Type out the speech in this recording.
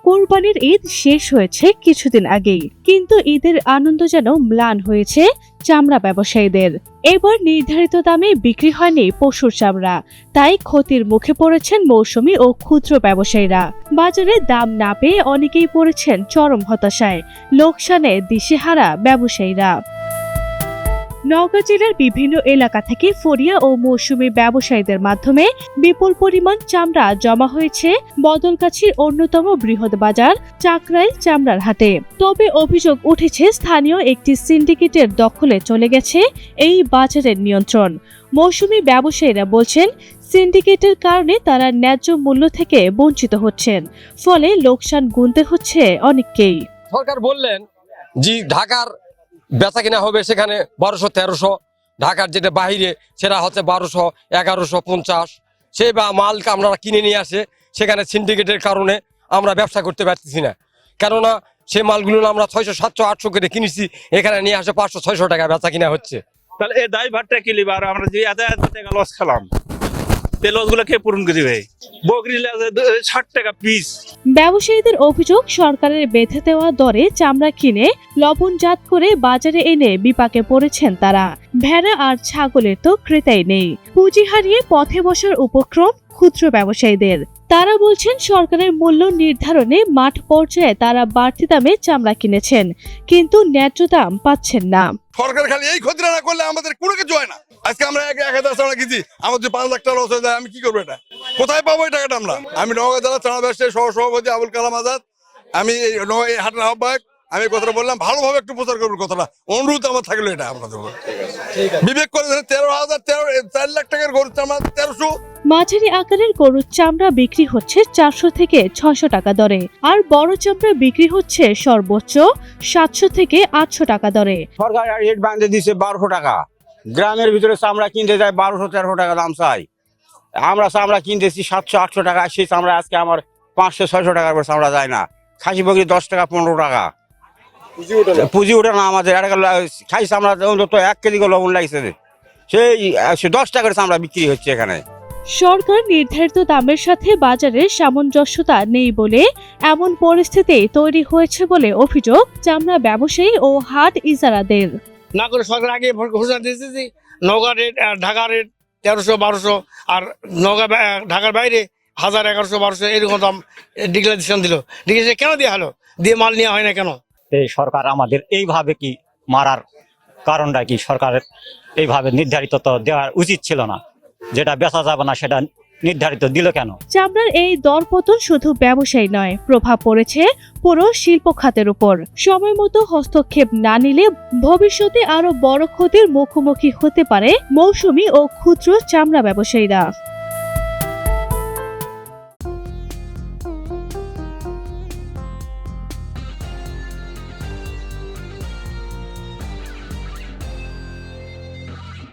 কোরবানির ঈদ শেষ হয়েছে কিছুদিন আগেই, কিন্তু ঈদের আনন্দ যেন ম্লান হয়েছে চামড়া ব্যবসায়ীদের। এবার নির্ধারিত দামে বিক্রি হয়নি পশুর চামড়া, তাই ক্ষতির মুখে পড়েছেন মৌসুমী ও ক্ষুদ্র ব্যবসায়ীরা। বাজারে দাম না পেয়ে অনেকেই পড়েছেন চরম হতাশায়, লোকসানে দিশেহারা ব্যবসায়ীরা। নওগাঁ জেলার বিভিন্ন এলাকা থেকে ফরিয়া ও মৌসুমী ব্যবসায়ীদের মাধ্যমে বিপুল পরিমাণ চামড়া জমা হয়েছে বদলগাছির অন্যতম বৃহৎ বাজার চাকরাইল চামড়ার হাটে। তবে অভিযোগ উঠেছে স্থানীয় একটি সিন্ডিকেটের দখলে চলে গেছে এই বাজারের নিয়ন্ত্রণ। মৌসুমী ব্যবসায়ীরা বলছেন, সিন্ডিকেটের কারণে তারা ন্যায্য মূল্য থেকে বঞ্চিত হচ্ছেন, ফলে লোকসান গুনতে হচ্ছে অনেককেই। সরকার বললেন যে ঢাকার বেচা কিনা হবে সেখানে 1200-1300, ঢাকার যেটা বাহিরে সেটা হচ্ছে 1200-1150। সেই মালকে আমরা কিনে নিয়ে আসে, সেখানে সিন্ডিকেটের কারণে আমরা ব্যবসা করতে পারতেছি না। কেননা সেই মালগুলো আমরা 600, 700, 800 করে কিনেছি, এখানে নিয়ে আসে 500-600 টাকা বেচা কিনা হচ্ছে। তাহলে এই দায় ভাতটা কি লিবার? আমরা যে এত টাকা লস খেলাম, এই লসগুলো কে পূরণ করবে? বকরি 60 টাকা পিস। ব্যবসায়ীদের অভিযোগ, সরকারের বেঁধে দেওয়া দরে চামড়া কিনে লবণজাত করে বাজারে এনে বিপাকে পড়েছেন তারা। ভেড়া আর ছাগলের তো ক্রেতাই নেই। পুঁজি হারিয়ে পথে বসার উপক্রম ক্ষুদ্র ব্যবসায়ীদের। তারা বলছেন, সরকারের মূল্য নির্ধারণে মাঠ পর্যায়ে তারা বাড়তি দামে চামড়া কিনেছেন, কিন্তু ন্যায্য দাম পাচ্ছেন না। সরকার খালি এই ক্ষতিটা না করলে আমাদের কোনো কিছু হয় না। আজকে আমরা 1000 চামড়া কিনছি, আমার যদি 5 লাখ টাকা লস হয়ে যায়, আমি কি করবো? এটা কোথায় পাবো এই টাকাটা? আমি নওগাঁ জেলা চামড়া ব্যবসায়ী সভাপতি আবুল কালাম আজাদ, আমি এই হাটের আহ্বায়ক। আমি কথাটা বললাম, ভালোভাবে একটু প্রচার করবো কথাটা, অনুরোধ আমার থাকলো এটা আপনাদের বিবেক করে। 4 লাখ টাকার গরুর চামড়া 1300। মাঝারি আকারের গরুর চামড়া বিক্রি হচ্ছে 400 থেকে 600 টাকা দরে, আর বড় চামড়া বিক্রি হচ্ছে সর্বোচ্চ 700 থেকে 800 টাকা দরে। সরকার রেট বাঁধে দিচ্ছে 1200 টাকা। গ্রামের ভিতরে চামড়া কিনতে যায় 1200-1300 টাকা দাম চাই। আমরা চামড়া কিনতেছি 700-800 টাকা, সেই চামড়া আজকে আমার 500-600 টাকার পর চামড়া যায় না। খাসি বকরি 10 টাকা 15 টাকা পুঁজি ওঠে না আমাদের। খাসি চামড়া অন্তত 1 কেজি লবণ লাগছে, সেই 10 টাকার চামড়া বিক্রি হচ্ছে এখানে। সরকার নির্ধারিত দামের সাথে বাজারের সামঞ্জস্যতা নেই বলে এমন পরিস্থিতি তৈরি হয়েছে বলে অভিযোগ চামড়া ব্যবসায়ী ও হাট ইজারাদের। না করে সরকার আগে ঘোষণা দিয়েছে যে নওগাঁ রেট, ঢাকা রেট 1300-1200, আর নওগাঁ ঢাকার বাইরে 1000-1100-1200 এরকম দাম ডিক্লারেশন দিল। ডিক্লারেশন কেন দেওয়া হলো? দিয়ে মাল নেওয়া হয় না কেন? এই সরকার আমাদের এইভাবে কি মারার কারণটা কি? সরকারের এইভাবে নির্ধারিত তো দেওয়া উচিত ছিল না। যেটা বেচা যাবে না সেটা নির্ধারিত দিল কেন? চামড়ার এই দরপতন শুধু ব্যবসায়ী নয়, প্রভাব পড়েছে পুরো শিল্প খাতের উপর। সময় মতো হস্তক্ষেপ না নিলে ভবিষ্যতে আরো বড় ক্ষতির মুখোমুখি হতে পারে মৌসুমী ও ক্ষুদ্র চামড়া ব্যবসায়ীরা।